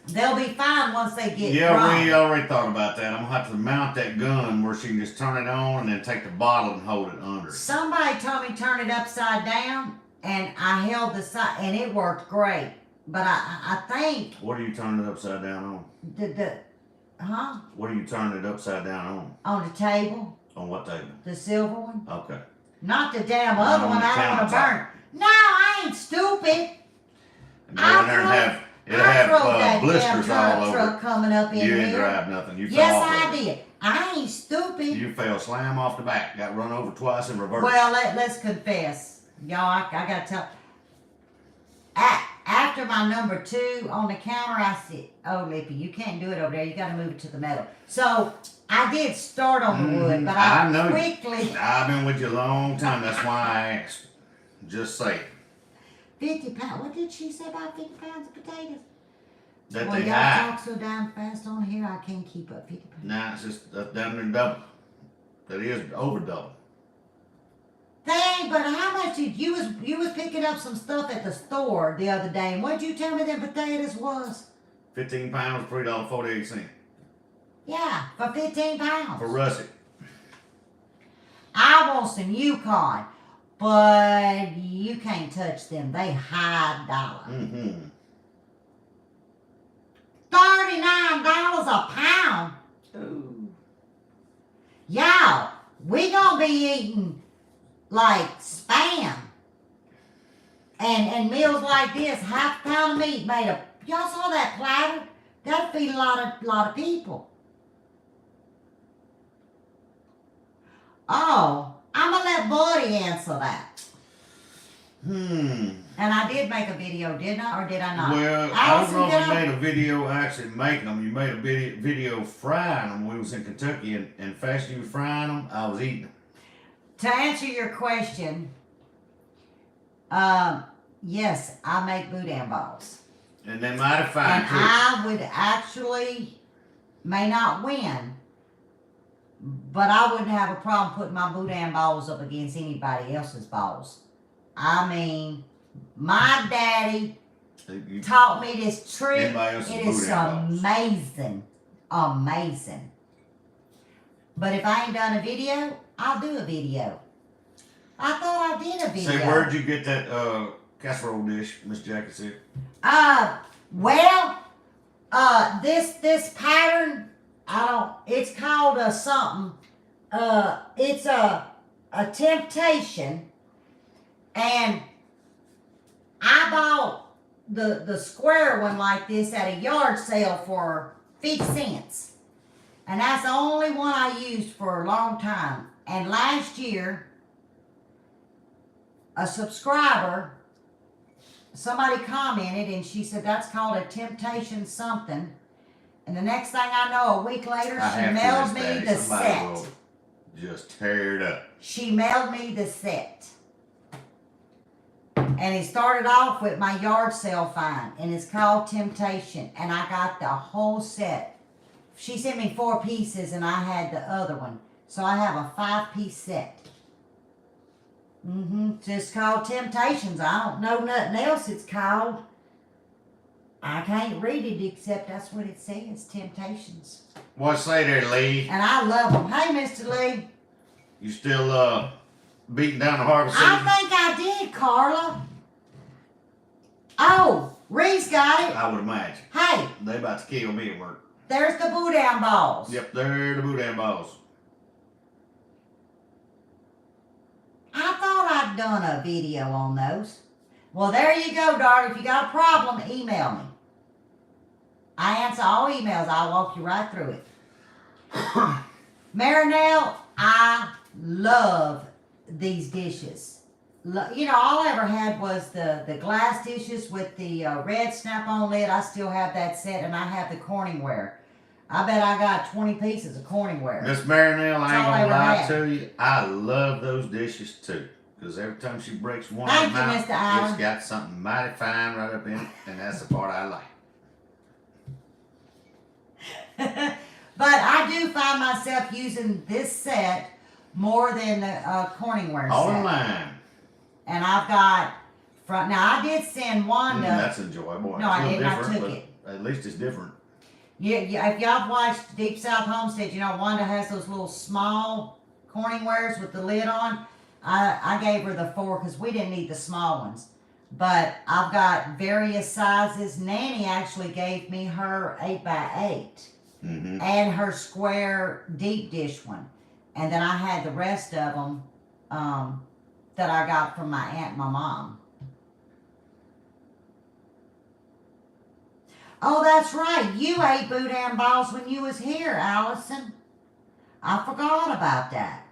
They'll be fine once they get dry. We already thought about that. I'm gonna have to mount that gun where she can just turn it on and then take the bottle and hold it under. Somebody told me turn it upside down, and I held the side, and it worked great. But I think What are you turning it upside down on? What are you turning it upside down on the table, on? On what table? the silver one, Okay. not the damn other On one. the I don't want to countertop. burn. No, I ain't stupid. And go in there and it'll have that blisters damn all over. truck coming up in You didn't here. drive nothing. You fell Yes, off I of it. did. I ain't stupid. You fell slam off the back. Got run over twice in reverse. Well, let's confess. Y'all, I got to tell. After my number 2 on the counter, I said, oh, Lippy, you can't do it over there. You got to move it to the metal. So I did start on the wood, but I know. quickly. I've been with you a long time. That's why I asked. Just say it. 50 pounds. What did she say about 50 pounds of potatoes? That Well, they y'all hide. talk so damn fast on here, I can't keep up 50 pounds. Nah, it's just down there double. That is over double. Dang, but how much did you was picking up some stuff at the store the other day, and what'd you tell me them potatoes was? 15 pounds, $3.48 Yeah, for 15 pounds. for russet. I want some Yukon, but you can't touch them. They high dollar. Mm-hmm. $39 a pound. Ooh. Y'all, we gonna be eating like Spam. And meals like this, half a pound of meat made of. Y'all saw that platter? That'd feed a lot of people. Oh, I'm gonna let Buddy answer that. And I did make a video, didn't I? Or did I not? Well, I don't know if you made a video actually making them. You made a video frying them. We was in Kentucky, and fast you was frying them, I was eating them. To answer your question, yes, I make Boudin balls. And they mighty fine and too. I would actually, may not win, but I wouldn't have a problem putting my Boudin balls up against anybody else's balls. I mean, my daddy taught me this trick. It is amazing. Amazing. But if I ain't done a video, I'll do a video. I thought I did a video. Say, where'd you get that casserole dish, Miss Jackie said? Well, this pattern, it's called something. It's a temptation. And I bought the square one like this at a yard sale for 50 cents. And that's the only one I used for a long time. And last year, a subscriber, somebody commented and she said that's called a temptation something. And the next thing I know, a week later, she mailed me the set. Just tear it up. She mailed me the set. And it started off with my yard sale find, and it's called Temptation, and I got the whole set. She sent me 4 pieces, and I had the other one. So I have a 5-piece set. Just called Temptations. I don't know nothing else it's called. I can't read it except that's what it says, Temptations. What say there, Lee? And I love them. Hey, Mr. Lee. You still beating down the harvest season? I think I did, Carla. Oh, Ree's got it. I would imagine. Hey. They about to kill me at work. There's the Boudin balls. Yep, they're the Boudin balls. I thought I'd done a video on those. Well, there you go, darling. If you got a problem, email me. I answer all emails. I'll walk you right through it. Marinelle, I love these dishes. You know, all I ever had was the glass dishes with the red snap-on lid. I still have that set, and I have the Corningware. I bet I got 20 pieces of Corningware. Miss Marinelle, I ain't gonna lie to you. I love those dishes too. Because every time she breaks one of them out, it's got something mighty fine right up in it, and that's the part I like. But I do find myself using this set more than the Corningware set. All in line. And I've got now I did send Wanda. That's enjoyable. No, I didn't. I took it. At least it's different. Yeah, if y'all watched Deep South Homestead, you know Wanda has those little small Corningwares with the lid on. I gave her the 4 because we didn't need the small ones. But I've got various sizes. Nanny actually gave me her 8x8 and her square deep dish one. And then I had the rest of them that I got from my aunt and my mom. Oh, that's right. You ate Boudin balls when you was here, Allison. I forgot about that.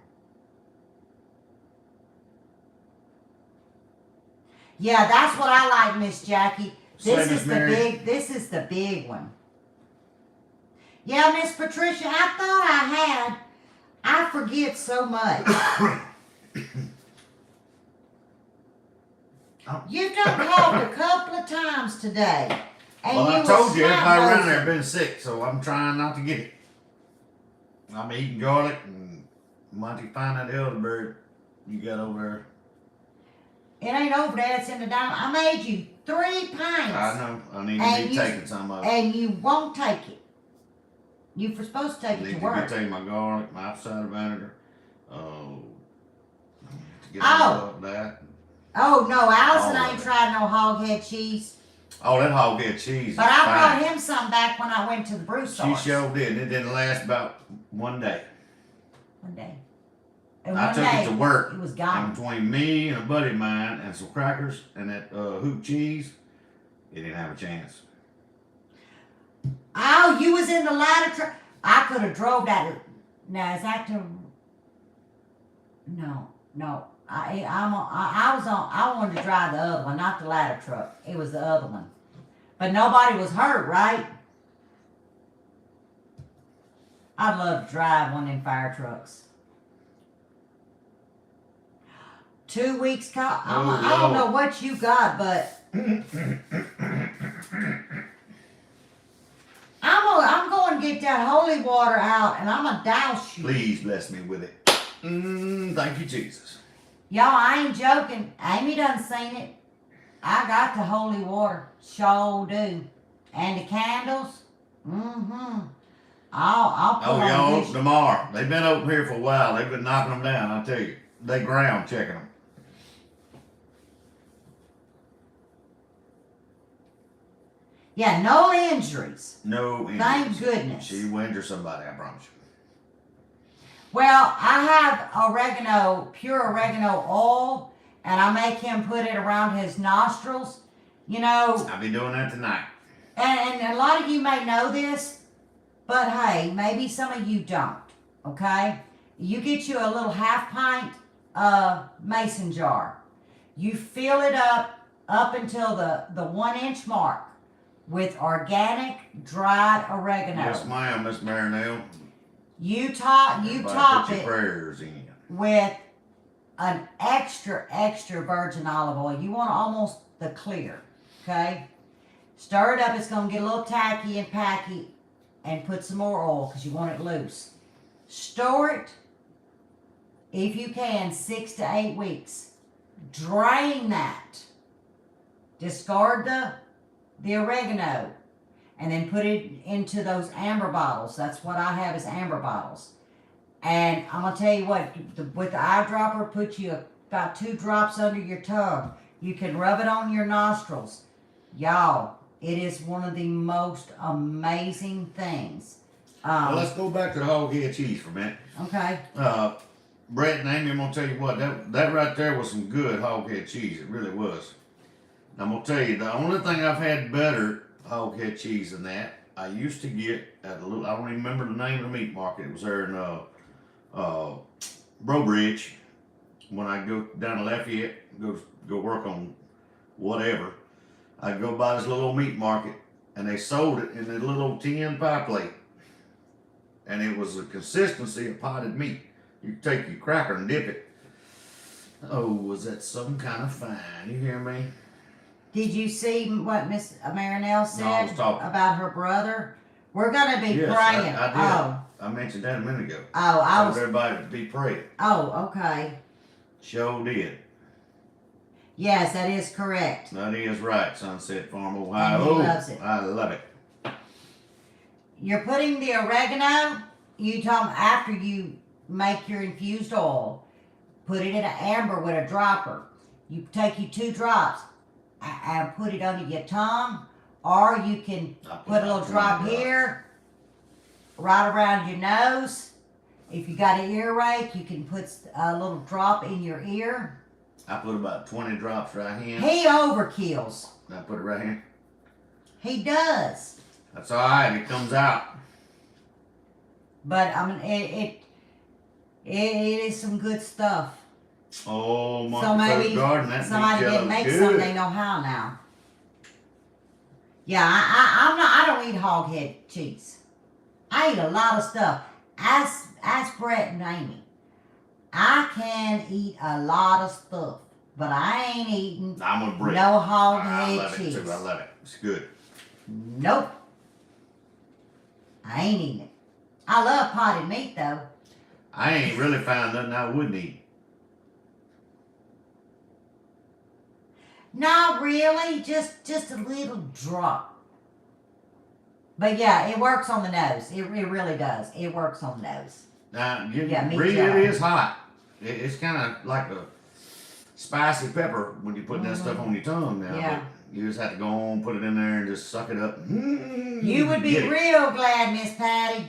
Yeah, that's what I like, Miss Jackie. This is the big one. Yeah, Miss Patricia, I thought I forget so much. You done called a couple of times today. And well, I told you, everybody around there been sick, so I'm trying not to get it. I'm eating garlic and mighty find that elderberry you got over there. It ain't over there, it's in the dining. I made you 3 pints. I know. I need to be taking some of it. And you won't take it. You were supposed to take it to work. I need to be taking my garlic, my apple cider vinegar. To get all of that. Oh, no, Allison ain't tried no hog head cheese. Oh, that hog head cheese. But I brought him some back when I went to the Broussards. She sure did. It didn't last about 1 day. 1 day. I took it to work. It was gone. And between me and a buddy of mine and some crackers and that hoop cheese, it didn't have a chance. Oh, you was in the ladder truck. I could have drove that. Now, is that to... No. I wanted to drive the other one, not the ladder truck. It was the other one. But nobody was hurt, right? I'd love to drive one of them fire trucks. 2 weeks, I don't know what you got, but I'm going to get that holy water out, and I'm going to douse you. Please bless me with it. Thank you, Jesus. Y'all, I ain't joking. Amy done seen it. I got the holy water. Sure do. And the candles. I'll put on y'all, this. tomorrow. They've been open here for a while. They've been knocking them down, I tell you. They ground checking them. Yeah, no injuries. No injuries. Thank goodness. She will injure somebody, I promise you. Well, I have oregano, pure oregano oil, and I make him put it around his nostrils. You know. I'll be doing that tonight. And a lot of you may know this, but hey, maybe some of you don't, okay? You get you a little half pint mason jar. You fill it up until the 1 inch mark with organic dried oregano. Yes, ma'am, Miss Marinelle. You top put your it prayers in. with an extra virgin olive oil. You want almost the clear, okay? Stir it up. It's going to get a little tacky and packy, and put some more oil because you want it loose. Store it, if you can, 6 to 8 weeks. Drain that. Discard the oregano, and then put it into those amber bottles. That's what I have, is amber bottles. And I'm going to tell you what, with the eyedropper, put you about 2 drops under your tongue. You can rub it on your nostrils. Y'all, it is one of the most amazing things. Well, let's go back to the hog head cheese for a minute. Okay. Brett and Amy, I'm going to tell you what, that right there was some good hog head cheese. It really was. I'm going to tell you, the only thing I've had better hog head cheese than that, I used to get at a little, I don't even remember the name of the meat market. It was there in Brobridge. When I go down to Lafayette, go work on whatever, I'd go by this little old meat market, and they sold it in a little tin pie plate. And it was the consistency of potted meat. You take your cracker and dip it. Oh, was that some kind of fine? You hear me? Did you see what Miss Marinelle said I was talking about her brother? We're going to be Yes, praying. I did. Oh. I mentioned that a minute ago. Oh, I was. Everybody to be praying. Oh, okay. Sure did. Yes, that is correct. That is right, Sunset Farm, Ohio. And he loves it. I love it. You're putting the oregano, you tell them after you make your infused oil, put it in an amber with a dropper. You take you 2 drops and put it under your tongue, or you can put a little drop here, right around your nose. If you got an earache, you can put a little drop in your ear. I put about 20 drops right here. He overkills. I put it right here. He does. That's all right. It comes out. But I mean, it is some good stuff. Oh my! So maybe garden, that somebody didn't make some. They know how now. Yeah, I don't eat hog head cheese. I eat a lot of stuff. Ask Brett and Amy. I can eat a lot of stuff, but I ain't eating I'm with Brett. no hog I head love cheese. it too. I love it. It's good. Nope. I ain't eating it. I love potted meat though. I ain't really found nothing I wouldn't eat. Not really, just a little drop. But yeah, it works on the nose. It really does. It works on the nose. Now, me really, too. it is hot. It's kind of like a spicy pepper when you put that stuff on your tongue now. Yeah. But you just have to go on, put it in there, and just suck it up. You would be real glad, Miss Patty.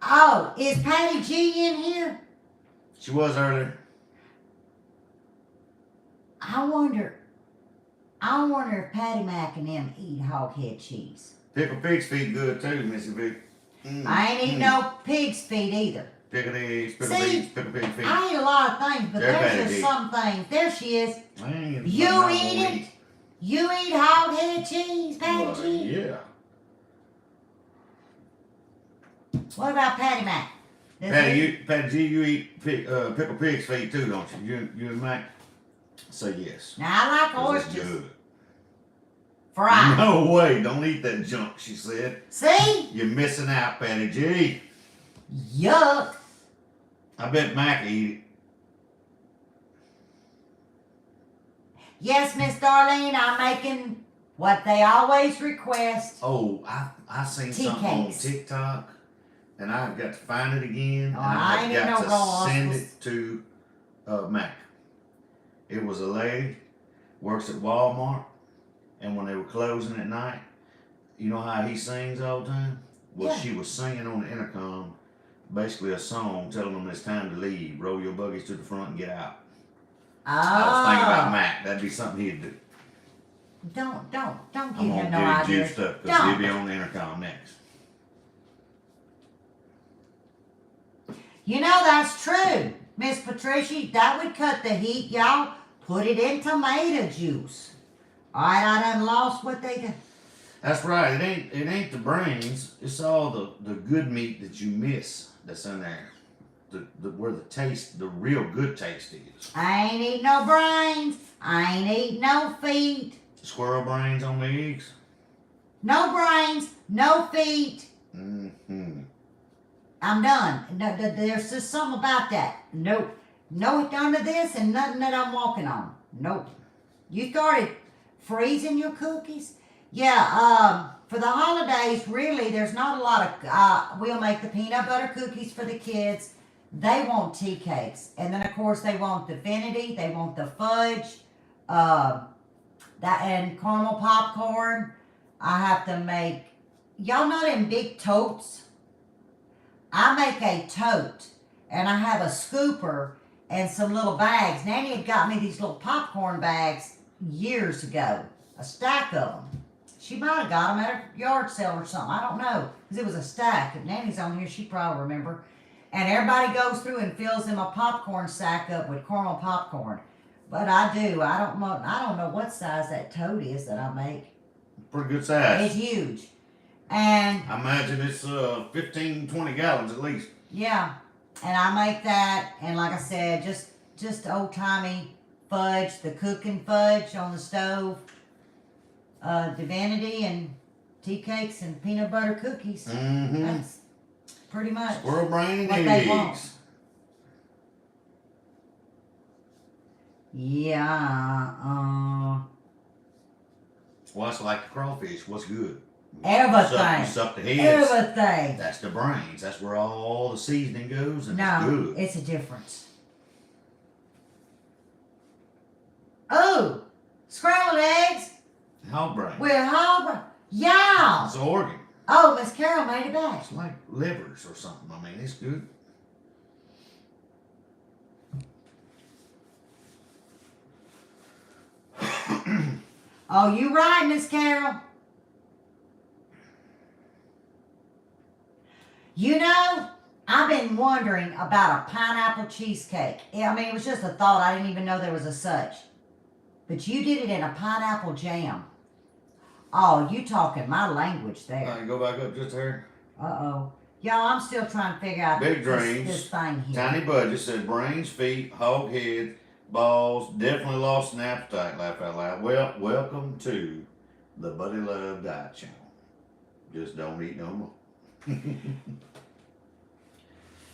Oh, is Patty G in here? She was earlier. I wonder if Patty Mac and them eat hog head cheese. Pickled pig's feet good too, Missy Vic. I ain't eating no pig's feet either. pickled eggs, pickled See, beans, pickled pig feet. I eat a lot of things, but They're there's bad just to eat. some things. There she is. Man, You I'm not eat gonna it? You eat hog head cheese, Patty Well, G? yeah. What about Patty Mac? Does Patty G, you eat pickled pig's feet too, don't you? You and Mac? Say yes. Now I like 'Cause it's oysters. good. Fried. No way, don't eat that junk, she said. See? You're missing out, Patty G. Yuck. I bet Mac eat it. Yes, Miss Darlene, I'm making what they always request. Oh, I seen Tea something on cakes. TikTok, and I've got to find it again, Oh, and I I've ain't eating got no to raw send oysters. it to Mac. It was a lady, works at Walmart, and when they were closing at night, you know how he sings all the time? Well, Yeah. she was singing on the intercom, basically a song telling them it's time to leave. Roll your buggies to the front and get out. I was thinking about Mac. That'd be something he'd do. Don't give I'm him gonna no get him idea. juiced up because Don't. he'll be on the intercom next. You know that's true, Miss Patricia. That would cut the heat, y'all. Put it in tomato juice. All right, I done lost what they did. That's right. It ain't the brains. It's all the good meat that you miss that's in there. Where the taste, the real good taste is. I ain't eat no brains. I ain't eat no feet. Squirrel brains on the eggs. No brains, no feet. Mm-hmm. I'm done. No, there's just something about that. Nope. No none of this and nothing that I'm walking on. Nope. You started freezing your cookies? Yeah, for the holidays, really, there's not a lot of, we'll make the peanut butter cookies for the kids. They want tea cakes. And then, of course, they want the Bethany. They want the fudge. That and caramel popcorn. I have to make, y'all know them big totes? I make a tote, and I have a scooper and some little bags. Nanny had got me these little popcorn bags years ago, a stack of them. She might have got them at a yard sale or something. I don't know, because it was a stack. If Nanny's on here, she'd probably remember. And everybody goes through and fills them a popcorn sack up with caramel popcorn. But I do. I don't know what size that tote is that I make. Pretty good size. It's huge. And I imagine it's 15, 20 gallons at least. yeah, and I make that, and like I said, just old timey fudge, the cooking fudge on the stove, divinity and tea cakes and peanut butter cookies. Mm-hmm. That's pretty much Squirrel brain and what they want. eggs. Yeah. What's like the crawfish? What's good? Everything. You suck the heads. Everything. That's the brains. That's where all the seasoning goes, and it's No, good. it's a difference. Oh, scrambled eggs Hog brain. with hog. Yeah. It's an organ. Oh, Miss Carol made it back. It's like livers or something. I mean, it's good. Oh, you right, Miss Carol. You know, I've been wondering about a pineapple cheesecake. I mean, it was just a thought. I didn't even know there was a such. But you did it in a pineapple jam. Oh, you talking my language there. Go back up just there. Uh-oh. Y'all, I'm still trying to figure out Big dreams. this thing here. Tiny budget said brains, feet, hog head, balls. Definitely lost an appetite. Laugh out loud. Well, welcome to the Buddy Love Diet Channel. Just don't eat no more.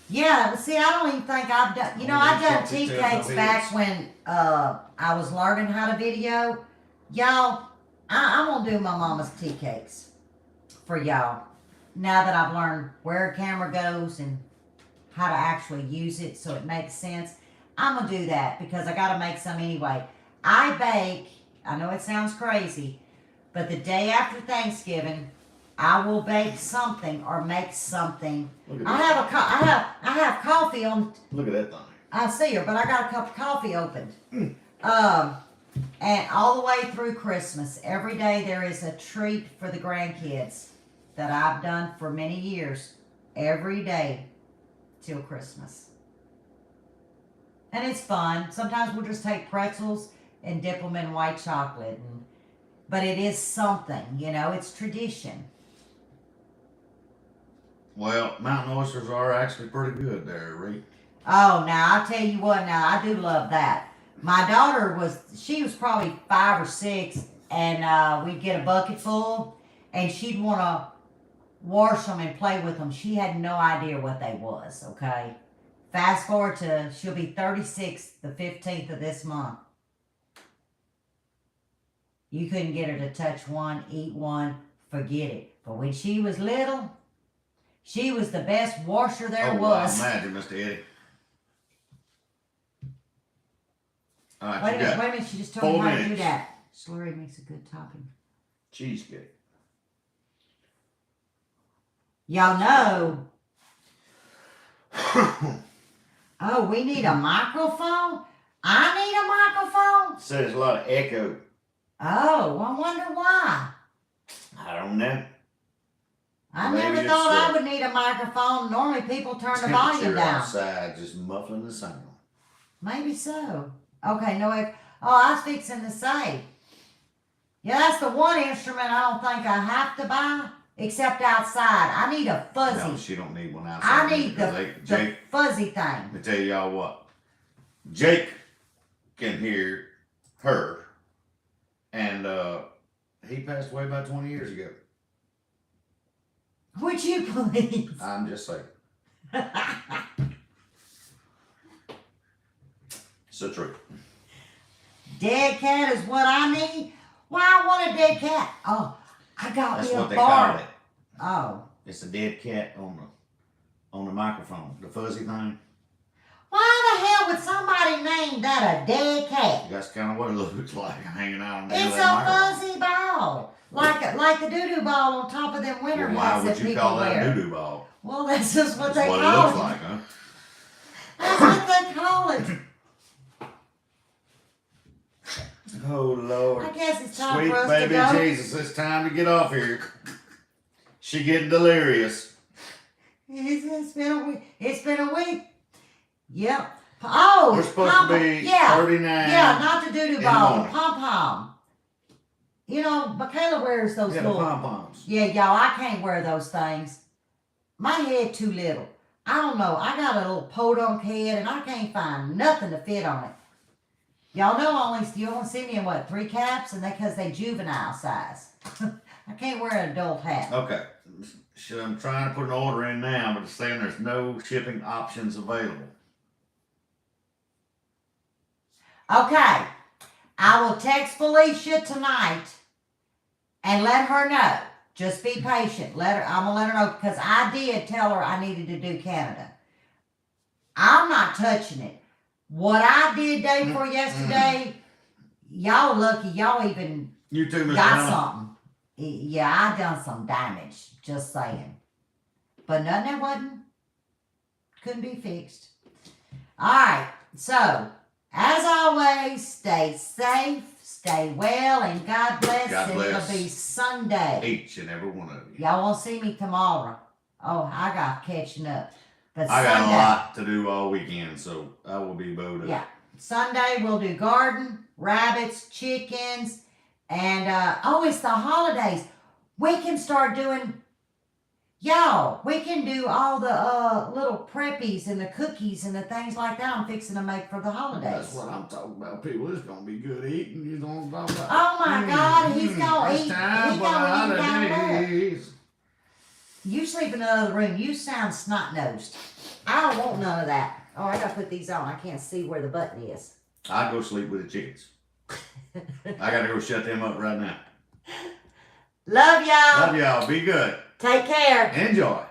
Yeah, but see, I don't even think I've done, you know, I've done tea cakes back when I was learning how to video. Y'all, I'm going to do my mama's tea cakes for y'all. Now that I've learned where a camera goes and how to actually use it so it makes sense, I'm going to do that because I got to make some anyway. I bake, I know it sounds crazy, but the day after Thanksgiving, I will bake something or make something. I have coffee on. Look at that thing. I see her, but I got a cup of coffee opened. And all the way through Christmas, every day there is a treat for the grandkids that I've done for many years. Every day. till Christmas. And it's fun. Sometimes we'll just take pretzels and dip them in white chocolate. But it is something, it's tradition. Well, mountain oysters are actually pretty good there, Reed. Oh, now, I'll tell you what, now, I do love that. My daughter she was probably 5 or 6, and we'd get a bucket full, and she'd want to wash them and play with them. She had no idea what they was, okay? Fast forward to, she'll be 36 the 15th of this month. You couldn't get her to touch one, eat one, forget it. But when she was little, she was the best washer there was. I imagine, Mr. Eddie. All right, wait a minute, she just told me how to do that. Slurry makes a good topping. Cheesecake. Y'all know. Oh, we need a microphone? I need a microphone? So there's a lot of echo. Oh, I wonder why. I don't know. I never thought I would need a microphone. Normally people turn the volume down. Outside, just muffling the sound. Maybe so. Okay, no. I was fixing to say. Yeah, that's the one instrument I don't think I have to buy, except outside. I need a fuzzy. No, she don't need one outside. I need the fuzzy thing. Let me tell y'all what. Jake can hear her, and he passed away about 20 years ago. Would you please? I'm just saying. It's the truth. Dead cat is what I need? Why I want a dead cat? Oh, I got That's me a what they bar. call it. Oh. It's a dead cat on the microphone. The fuzzy thing. Why the hell would somebody name that a dead cat? That's kind of what it looks like hanging out on the It's a fuzzy ball. Like the doo-doo ball on top of them winter hats that people wear. Why would you call that a doo-doo ball? Well, that's just what they call it. call it. That's what it looks like, huh? That's what they call it. Oh, Lord. I guess it's time Sweet for us baby to go. Jesus, it's time to get off here. She getting delirious. It's been a week. It's been a week. Yep. Oh, we're supposed to be 39. Yeah, not the doo-doo ball, the pom-pom. You know, Michaela wears those little pom-poms. Yeah, y'all, I can't wear those things. My head too little. I don't know. I got a little podunk head, and I can't find nothing to fit on it. Y'all know you only see me in, 3 caps? And because they juvenile size. I can't wear an adult hat. Okay. I'm trying to put an order in now, but it's saying there's no shipping options available. Okay. I will text Felicia tonight and let her know. Just be patient. I'm going to let her know, because I did tell her I needed to do Canada. I'm not touching it. What I did day before yesterday, y'all lucky y'all even You too, Mr. got something. Yeah, I done some damage. Just saying. But nothing that couldn't be fixed. Alright, so as always, stay safe, stay well, and God bless. God bless. And it'll be Sunday. Each and every one of you. Y'all won't see me tomorrow. Oh, I got catching up. But I Sunday, got a lot to do all weekend, so I will be bowed up. Yeah. Sunday we'll do garden, rabbits, chickens, and it's the holidays. We can start doing, we can do all the little preppies and the cookies and the things like that I'm fixing to make for the holidays. That's what I'm talking about, people. It's going to be good eating. You don't talk about. Oh my God, he's going to eat. It's time for the holidays. You sleep in the other room. You sound snot-nosed. I don't want none of that. Oh, I got to put these on. I can't see where the button is. I go sleep with the chickens. I got to go shut them up right now. Love y'all. Love y'all. Be good. Take care. Enjoy.